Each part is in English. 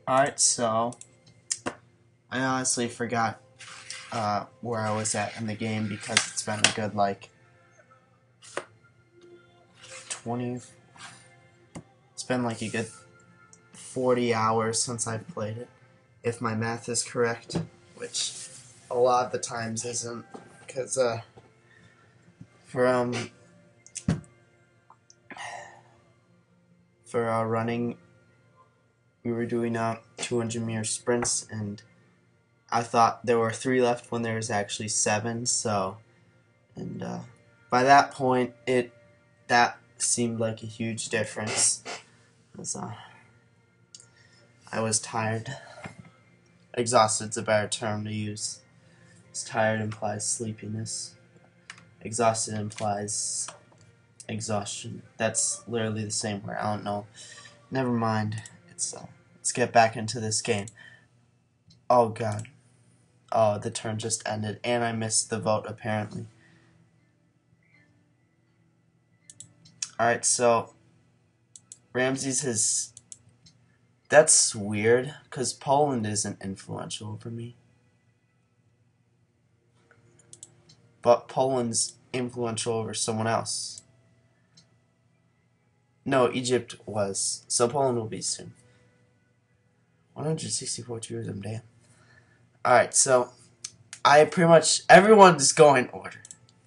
Alright, so I honestly forgot where I was at in the game because it's been a good 20. It's been like a good 40 hours since I've played it, if my math is correct, which a lot of the times isn't, because for running, we were doing 200-meter sprints, and I thought there were 3 left when there was actually 7. So, and by that point, that seemed like a huge difference. I was tired. Exhausted's a better term to use. Tired implies sleepiness. Exhausted implies exhaustion. That's literally the same word. I don't know. Never mind. Let's get back into this game. Oh god. Oh, the turn just ended, and I missed the vote apparently. Alright, so Ramses has... That's weird, because Poland isn't influential over me. But Poland's influential over someone else. No, Egypt was. So Poland will be soon. 164 tourism, damn. Alright, so everyone's going order.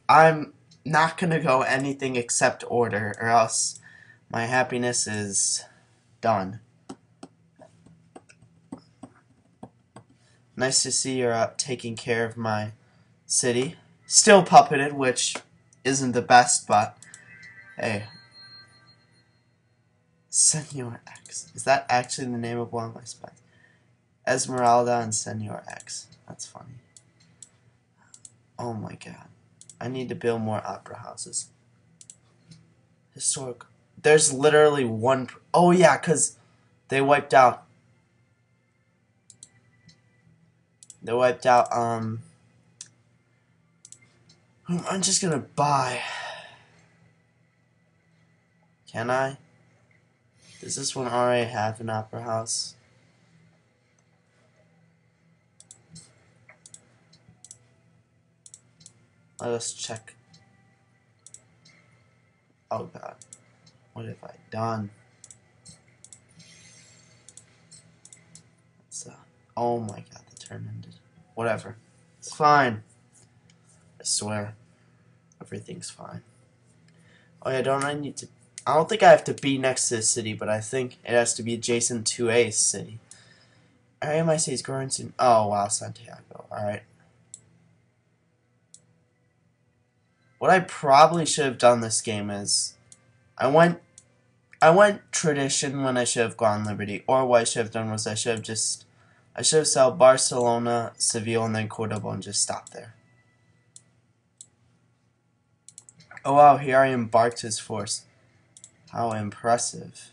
I'm not gonna go anything except order, or else my happiness is done. Nice to see you're taking care of my city. Still puppeted, which isn't the best, but hey. Senor X. Is that actually the name of one of my spies? Esmeralda and Senor X. That's funny. Oh my god. I need to build more opera houses. Historic. There's literally one. Oh yeah, because they wiped out. I'm just gonna buy. Can I? Does this one already have an opera house? Let us check. Oh god. What have I done? Oh my god, the turn ended. Whatever. It's fine. I swear. Everything's fine. Oh yeah, I don't think I have to be next to the city, but I think it has to be adjacent to a city. Area my city's growing soon. Oh wow, Santiago. Alright. What I probably should have done this game is I went tradition when I should have gone Liberty. Or what I should have done was I should have sold Barcelona, Seville, and then Cordoba and just stopped there. Oh wow, here I embarked his force. How impressive.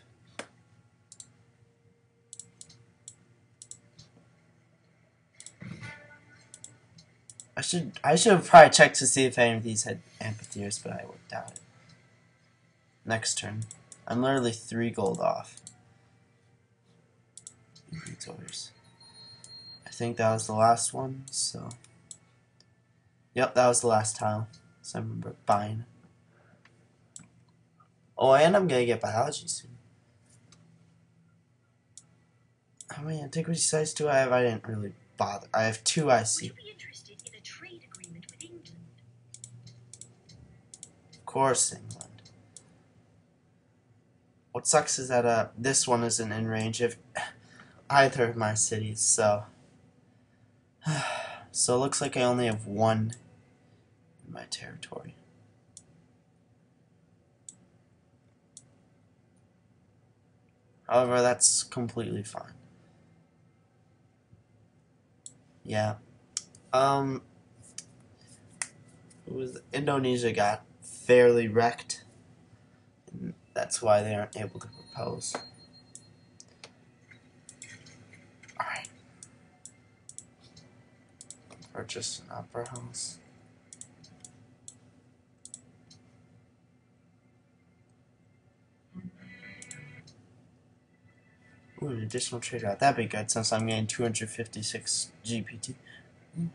I should have probably checked to see if any of these had amphitheaters, but I would doubt it. Next turn. I'm literally 3 gold off. Orders. I think that was the last one, so... Yep, that was the last tile. So I remember buying. Oh, and I'm gonna get biology soon. How many antiquity sites do I have? I didn't really bother. I have 2 I see. Would you be interested in a trade agreement with England? Of course, England. What sucks is that this one isn't in range of either of my cities, so... So it looks like I only have 1 in my territory. However, that's completely fine. Yeah. Indonesia got fairly wrecked. And that's why they aren't able to propose. Alright. Purchase an opera house. Ooh, an additional trade route. That'd be good since I'm getting 256 GPT. Ooh,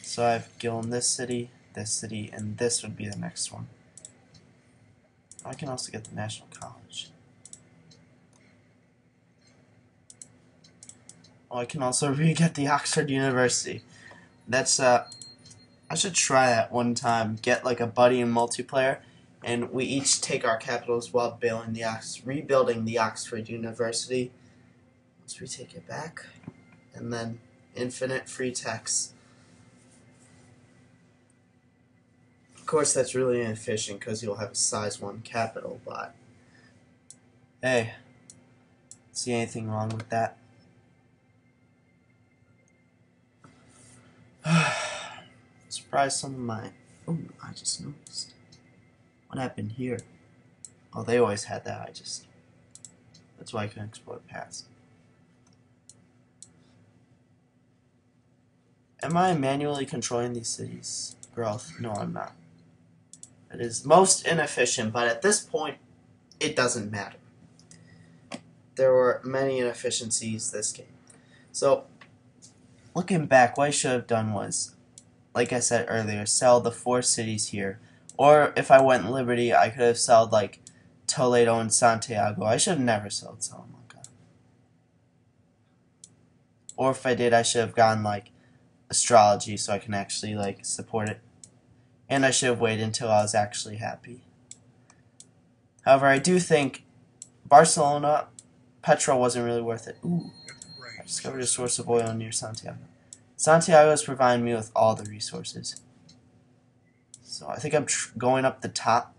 so I have Gil in this city, and this would be the next one. I can also get the National College. Oh, I can also re-get the Oxford University. That's I should try that one time. Get like a buddy in multiplayer, and we each take our capitals while rebuilding the Oxford University. Once we take it back, and then infinite free text. Of course, that's really inefficient because you'll have a size 1 capital, but hey, see anything wrong with that? Surprise some of my... Oh, I just noticed. What happened here? Oh, they always had that, that's why I couldn't explore past. Am I manually controlling these cities' growth? No, I'm not. It is most inefficient, but at this point, it doesn't matter. There were many inefficiencies this game. So, looking back, what I should have done was, like I said earlier, sell the 4 cities here. Or if I went Liberty, I could have sold like Toledo and Santiago. I should have never sold Salamanca. Or if I did, I should have gone like astrology so I can actually like support it. And I should have waited until I was actually happy. However, I do think Barcelona, petrol wasn't really worth it. Ooh, I discovered a source of oil near Santiago. Santiago is providing me with all the resources. So I think I'm going up the top.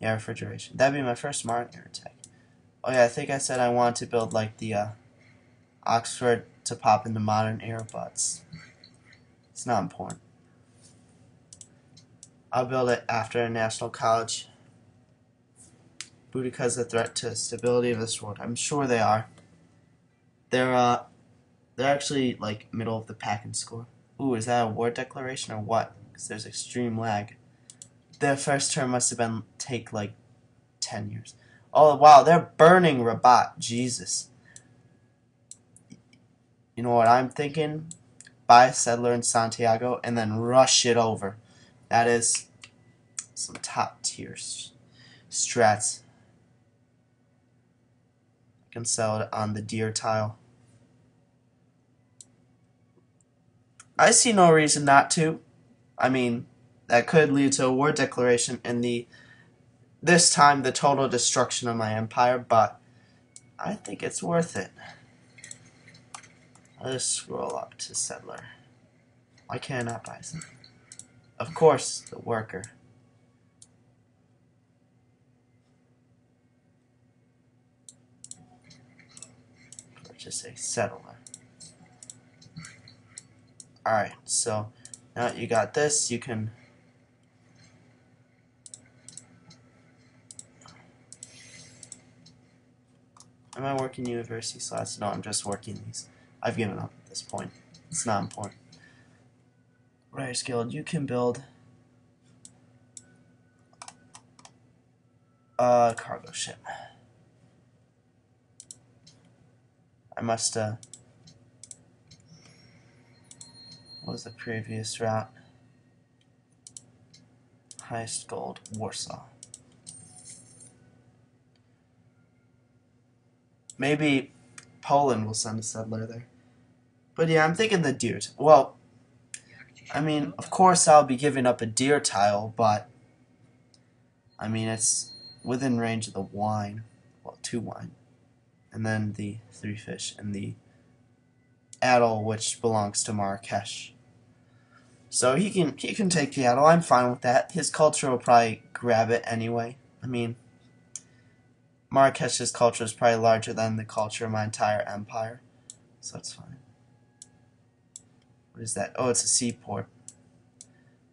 Yeah, refrigeration. That'd be my first Martin air attack. Oh yeah, I think I said I wanted to build like the Oxford to pop into modern era, but it's not important. I'll build it after a national college. Boudica is a threat to stability of this world. I'm sure they are. They're actually like middle of the pack in score. Ooh, is that a war declaration or what? Because there's extreme lag. Their first turn must have take like 10 years. Oh wow, they're burning Rabat. Jesus. You know what I'm thinking? Buy a settler in Santiago and then rush it over. That is some top tier strats. I can sell it on the deer tile. I see no reason not to. I mean, that could lead to a war declaration and this time the total destruction of my empire, but I think it's worth it. I'll just scroll up to settler. Why can't I not buy something? Of course, the worker. Purchase a settler. Alright, so now that you got this, you can Am I working university slots? No, I'm just working these. I've given up at this point. It's not important. Writer's Guild, you can build a cargo ship. I must, what was the previous route? Highest gold, Warsaw. Maybe Poland will send a settler there. But yeah, I'm thinking the deer. Well, I mean, of course I'll be giving up a deer tile, but I mean, it's within range of the wine. Well, 2 wine. And then the 3 fish and the Adel, which belongs to Marrakesh. So he can take the Adel. I'm fine with that. His culture will probably grab it anyway. I mean, Marrakesh's culture is probably larger than the culture of my entire empire. So that's fine. What is that? Oh, it's a seaport.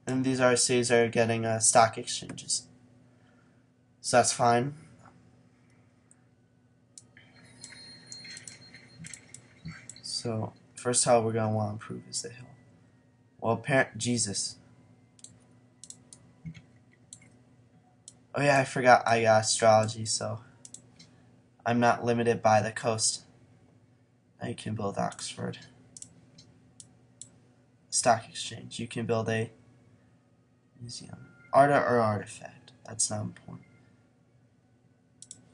And these RCs are getting stock exchanges. So that's fine. So, first tile we're going to want to improve is the hill. Well, Jesus. Oh yeah, I forgot I got astrology, so I'm not limited by the coast. Now you can build Oxford. Stock exchange. You can build a museum. Art or artifact. That's not important.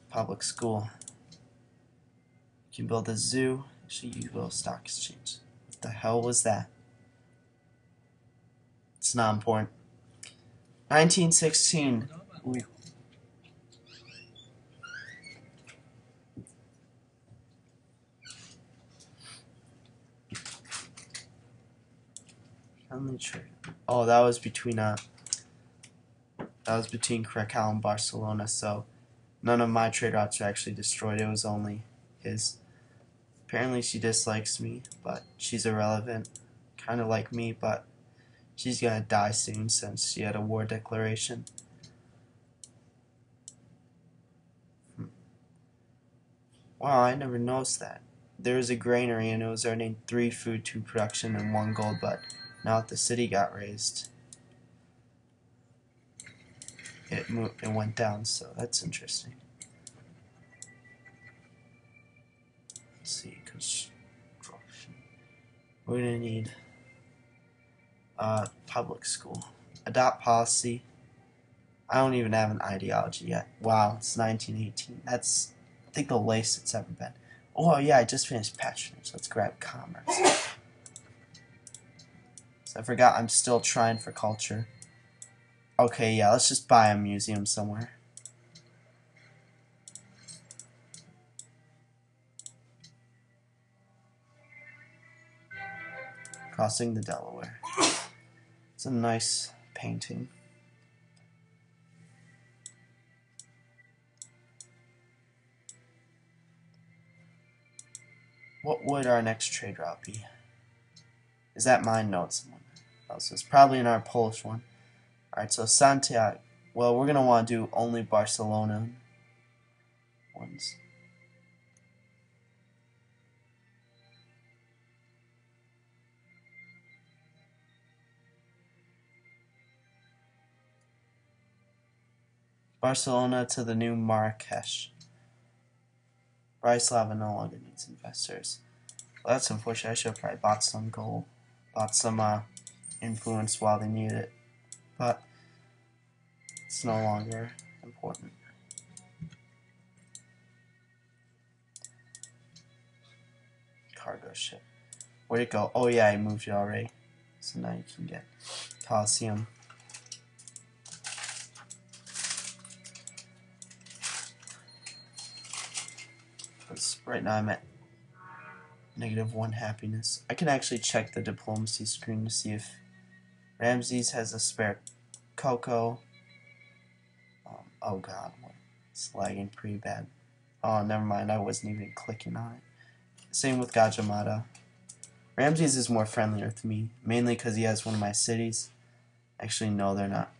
Public school. You can build a zoo. Actually, you build a stock exchange. What the hell was that? It's not important. 1916. Ooh. Friendly trade. Oh, that was between Krakow and Barcelona. So none of my trade routes are actually destroyed. It was only his. Apparently, she dislikes me, but she's irrelevant. Kind of like me, but she's gonna die soon since she had a war declaration. Wow, I never noticed that. There was a granary and it was earning 3 food, 2 production, and 1 gold, but now that the city got raised, it went down, so that's interesting. Let's see, construction. We're gonna need public school. Adopt policy. I don't even have an ideology yet. Wow, it's 1918. That's, I think, the latest it's ever been. Oh yeah, I just finished patronage. Let's grab commerce. So I forgot I'm still trying for culture. Okay, yeah, let's just buy a museum somewhere. Crossing the Delaware. It's a nice painting. What would our next trade route be? Is that mine? No, it's someone else's. Probably in our Polish one. Alright, so Santiago. Well, we're going to want to do only Barcelona ones. Barcelona to the new Marrakesh. Bratislava no longer needs investors. Well, that's unfortunate. I should have probably bought some gold. Bought some influence while they needed it. But it's no longer important. Cargo ship. Where'd it go? Oh yeah, I moved it already. So now you can get Colosseum. Because right now I'm at -1 happiness. I can actually check the diplomacy screen to see if Ramses has a spare cocoa. Oh god, it's lagging pretty bad. Oh, never mind, I wasn't even clicking on it. Same with Gajamada. Ramses is more friendlier with me, mainly because he has one of my cities. Actually, no, they're not.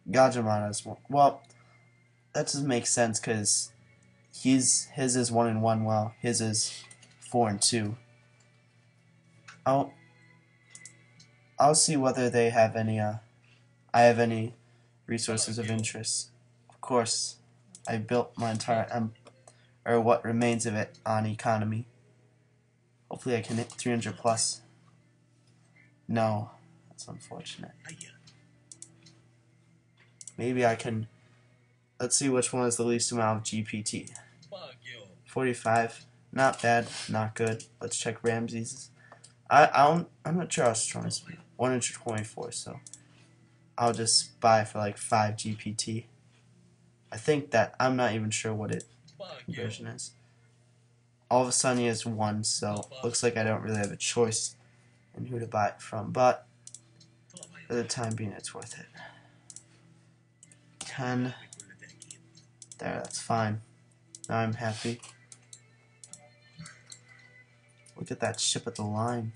Gajamada is more. Well, that doesn't make sense because his is 1-1, while his is 4-2. I'll see whether they have any. I have any resources of interest. Of course, I built my entire or what remains of it on economy. Hopefully, I can hit 300 plus. No, that's unfortunate. Maybe I can. Let's see which one is the least amount of GPT. 45. Not bad, not good. Let's check Ramses. I'm not sure how strong it's 124, so I'll just buy for like 5 GPT. I think that I'm not even sure what it conversion is. All of a sudden he has 1, so looks like I don't really have a choice in who to buy it from, but for the time being it's worth it. 10. There, that's fine. Now I'm happy. Look at that ship at the line.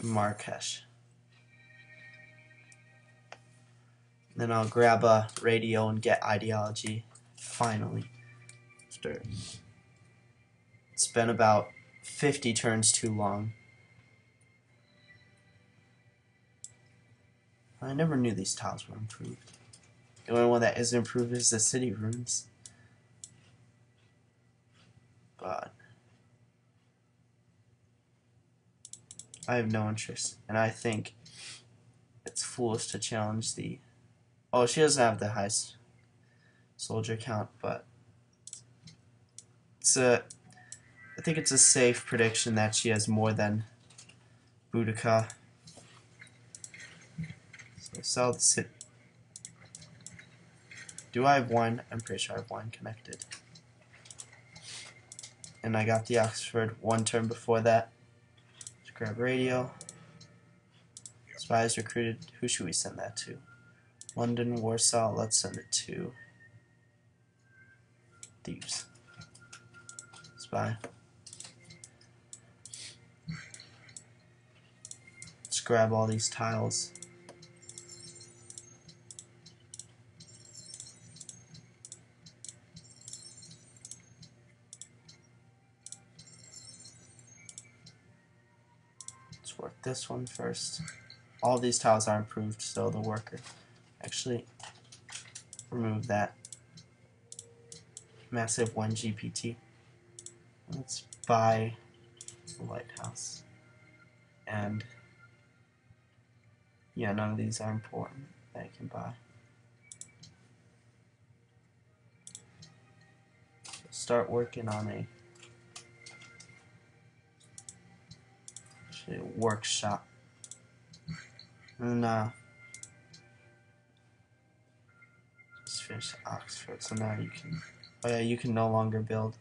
Marrakesh. Then I'll grab a radio and get ideology. Finally. After it's been about 50 turns too long. I never knew these tiles were improved. The only one that isn't improved is the city rooms. But I have no interest, and I think it's foolish to challenge the... Oh, she doesn't have the highest soldier count, but I think it's a safe prediction that she has more than Boudica. So sell the city. Do I have one? I'm pretty sure I have one connected. And I got the Oxford one turn before that. Let's grab radio. Spies recruited. Who should we send that to? London, Warsaw. Let's send it to Thieves. Spy. Let's grab all these tiles. Let's work this one first. All these tiles are improved, so the worker. Actually, remove that. Massive 1 GPT. Let's buy the lighthouse. And yeah, none of these are important that I can buy. So start working on a workshop. And just finish Oxford. So now you can. Oh yeah, you can no longer build.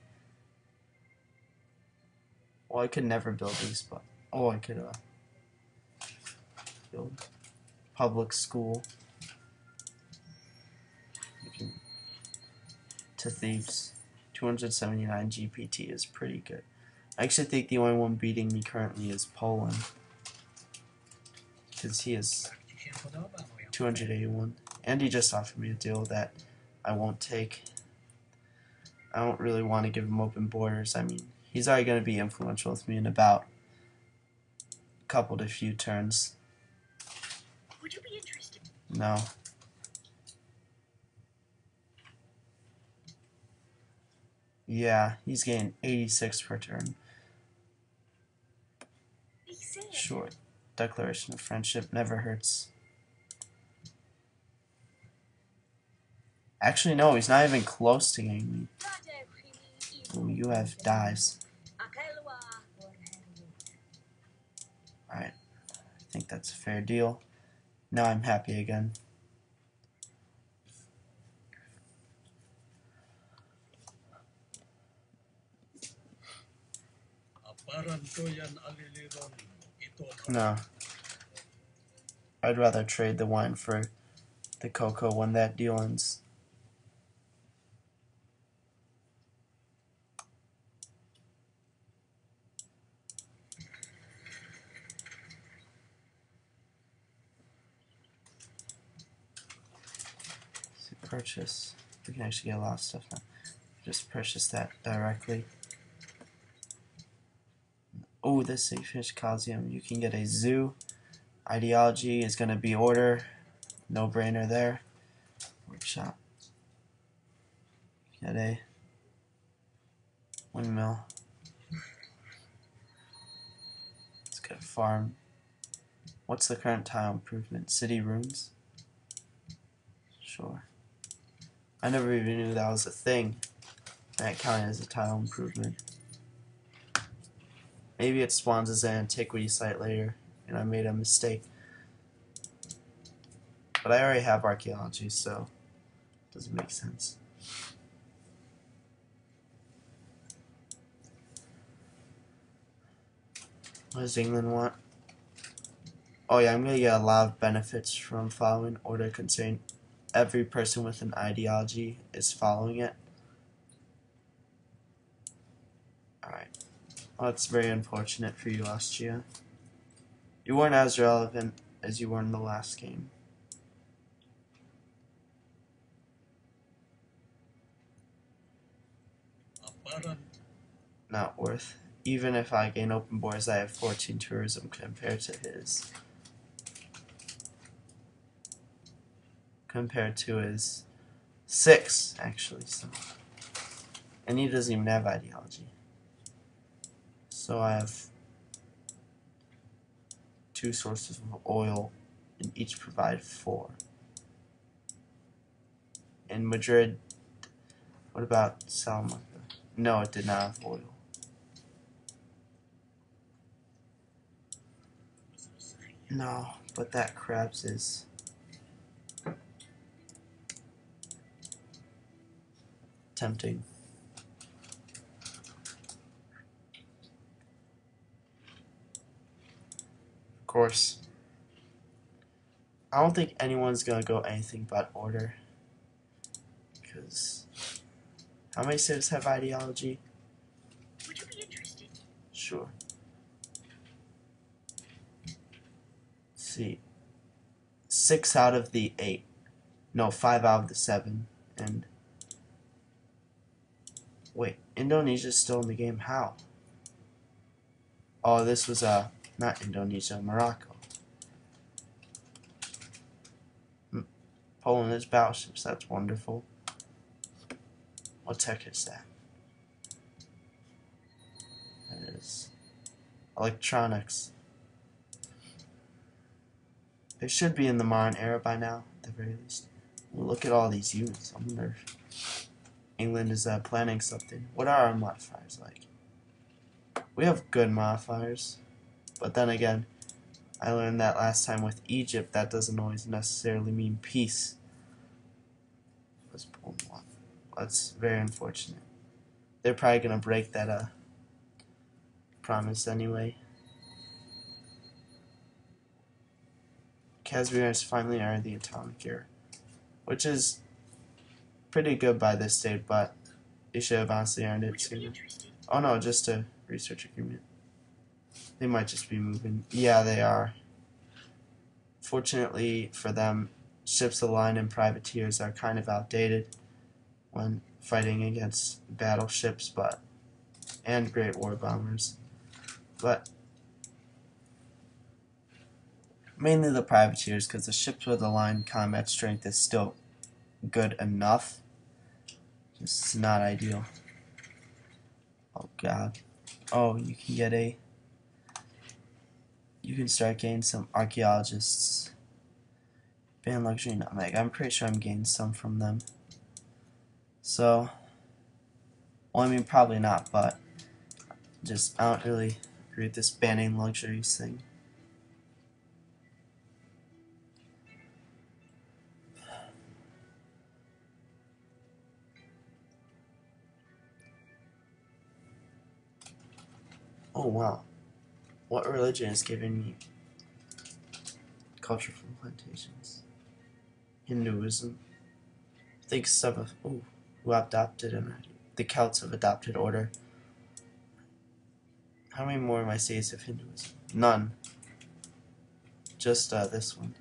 Well, I could never build these, but I could build public school. You can to Thieves. 279 GPT is pretty good. I actually think the only one beating me currently is Poland, because he is 281, and he just offered me a deal that I won't take. I don't really want to give him open borders. I mean, he's already going to be influential with me in about a couple to few turns. Would you be interested? No. Yeah, he's getting 86 per turn. He said. Sure. Declaration of friendship never hurts. Actually, no, he's not even close to getting me. Ooh, you have dives. Alright. I think that's a fair deal. Now I'm happy again. No. I'd rather trade the wine for the cocoa when that deal ends. So purchase. We can actually get a lot of stuff now. Just purchase that directly. Oh, this is Fish Coliseum. You can get a zoo. Ideology is going to be order. No brainer there. Workshop. Get a windmill. Let's get a farm. What's the current tile improvement? City rooms? Sure. I never even knew that was a thing. That counted as a tile improvement. Maybe it spawns as an antiquity site later, and I made a mistake. But I already have archaeology, so it doesn't make sense. What does England want? Oh yeah, I'm going to get a lot of benefits from following order considering every person with an ideology is following it. Alright. Well, that's very unfortunate for you, Austria. You weren't as relevant as you were in the last game. Not worth. Even if I gain open borders, I have 14 tourism compared to his. compared to his 6, actually. So, and he doesn't even have ideology. So I have 2 sources of oil, and each provide 4. In Madrid, what about Salamanca? No, it did not have oil. No, but that crabs is tempting. Of course, I don't think anyone's gonna go anything but order, because how many civs have ideology? Would you be interested? Sure. Let's see, 6 out of the 8. No, 5 out of the 7. And wait, Indonesia's still in the game. How? Oh, this was not Indonesia, Morocco. Poland has battleships. That's wonderful. What tech is that? That is electronics. They should be in the modern era by now, at the very least. Look at all these units. I wonder if England is planning something. What are our modifiers like? We have good modifiers, but then again, I learned that last time with Egypt, that doesn't always necessarily mean peace. Let's pull one. That's very unfortunate. They're probably gonna break that promise anyway. Kazimirs finally earned the atomic era, which is pretty good by this date, but they should have honestly earned it Would you be sooner. interested? Oh no, just a research agreement. They might just be moving. Yeah, they are. Fortunately for them, ships of the line and privateers are kind of outdated when fighting against battleships, and great war bombers. But mainly the privateers, because the ships with the line combat strength is still good enough. Just not ideal. Oh god. Oh, you can get you can start getting some archaeologists. Ban luxury nutmeg. I'm pretty sure I'm getting some from them. So, well, I mean, probably not, but just, I don't really agree with this banning luxuries thing. Oh, wow. What religion is giving me culture from plantations? Hinduism. I think some of, who adopted it already. The Celts have adopted order. How many more of my states have Hinduism? None. Just this one.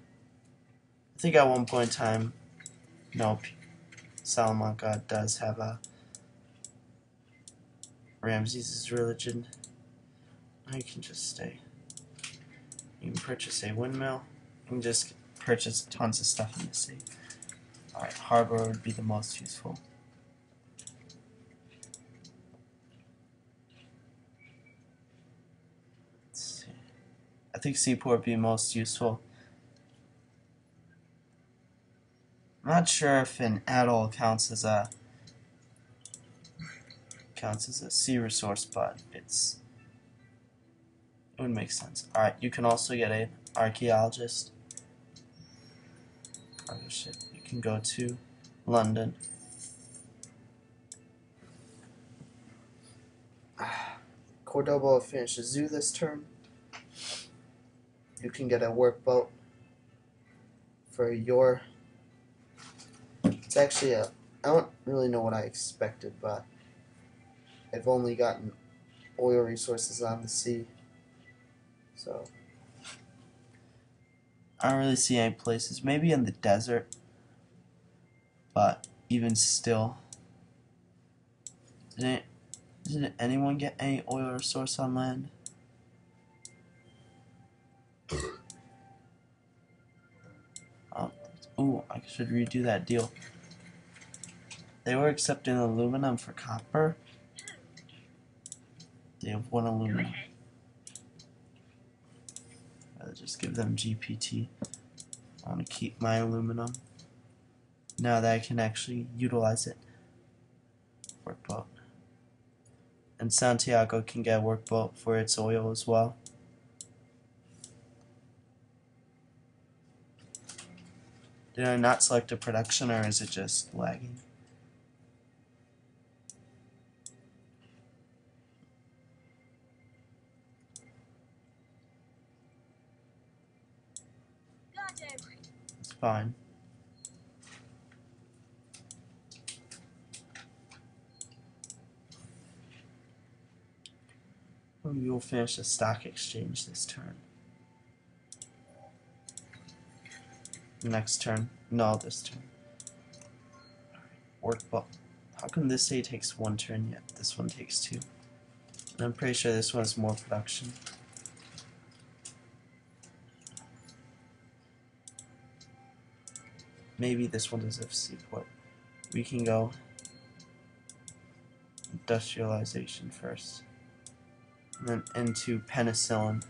I think at one point in time, nope, Salamanca does have a Ramses' religion. Now you can just stay. You can purchase a windmill. You can just purchase tons of stuff in the sea. Alright, harbor would be the most useful. Let's see. I think seaport would be most useful. I'm not sure if an atoll counts as a sea resource, but it would make sense. Alright, you can also get an archaeologist. Partnership. You can go to London. Cordoba finished a zoo this term. You can get a workboat for your. It's actually I don't really know what I expected, but I've only gotten oil resources on the sea. So I don't really see any places. Maybe in the desert, but even still, didn't anyone get any oil resource on land? Oh, Ooh, I should redo that deal. They were accepting aluminum for copper. They have one Go aluminum. ahead. I'll just give them GPT. I want to keep my aluminum. Now that I can actually utilize it. Workboat. And Santiago can get a workboat for its oil as well. Did I not select a production, or is it just lagging? Goddamn. It's fine. We will finish the stock exchange this turn. Next turn. No, this turn. Workboat. How come this day takes one turn yet? This one takes two. And I'm pretty sure this one has more production. Maybe this one does have seaport. We can go industrialization first. And then into penicillin.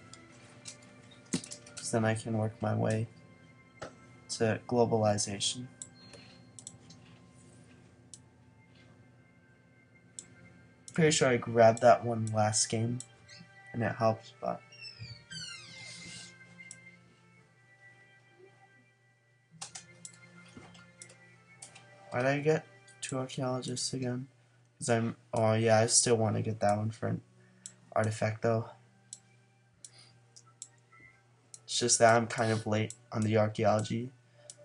So then I can work my way to globalization. Pretty sure I grabbed that one last game and it helped, but why did I get 2 archaeologists again? Because oh yeah, I still want to get that one for an artifact though. It's just that I'm kind of late on the archaeology,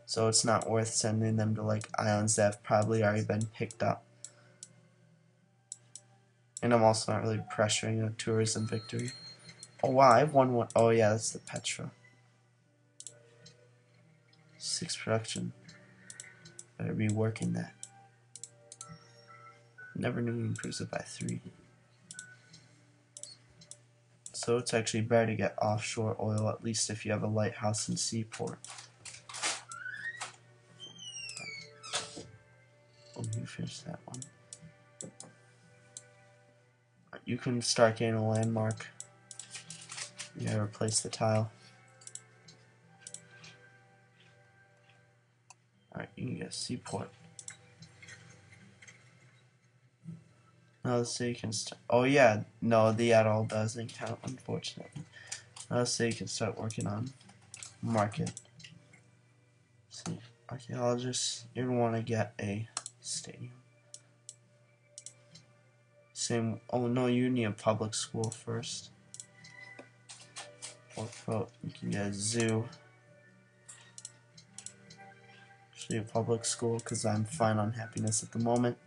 so it's not worth sending them to like islands that have probably already been picked up. And I'm also not really pressuring a tourism victory. Oh wow, I've won one. Oh yeah, that's the Petra. 6 production. Better be working that. Never knew he improves it by 3. So it's actually better to get offshore oil, at least if you have a lighthouse and seaport. Oh, you finished that one. You can start getting a landmark. You gotta replace the tile. Alright, you can get a seaport. Now the city can start. Oh yeah, no, the atoll doesn't count, unfortunately. Now the city can start working on market. See, archaeologists, you're gonna want to get a stadium. Same. Oh no, you need a public school first. Workboat. You can get a zoo. Actually, a public school because I'm fine on happiness at the moment.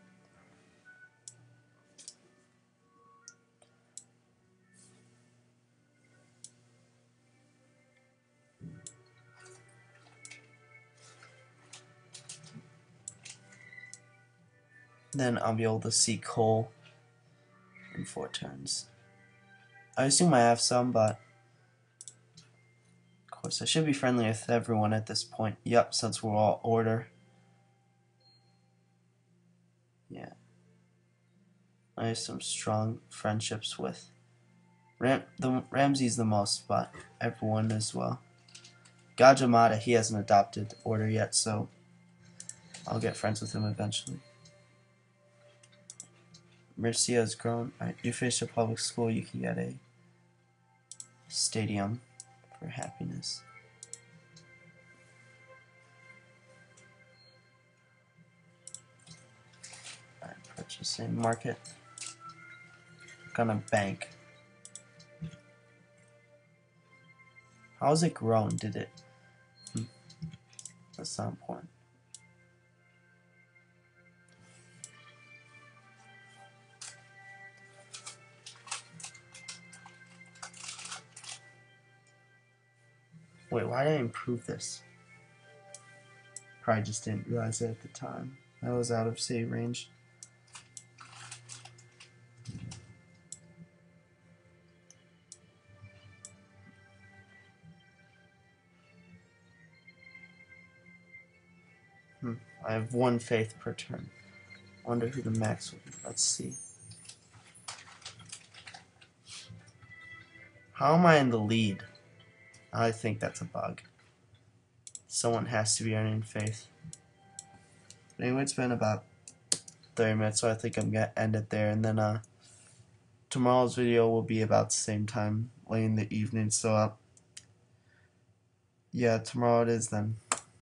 Then I'll be able to see coal in 4 turns. I assume I have some, but of course I should be friendly with everyone at this point. Yep, since we're all order. Yeah. I have some strong friendships with Ramses the most, but everyone as well. Gajamada, he hasn't adopted order yet, so I'll get friends with him eventually. Mercia has grown. Alright, you finish a public school, you can get a stadium for happiness. Alright, purchasing market. Gonna bank. How has it grown? Did it? That's not important. Wait, why did I improve this? Probably just didn't realize it at the time. I was out of save range. I have 1 faith per turn. Wonder who the max will be. Let's see. How am I in the lead? I think that's a bug. Someone has to be earning faith. Anyway, it's been about 30 minutes, so I think I'm going to end it there. And then tomorrow's video will be about the same time, late in the evening. So, yeah, tomorrow it is then.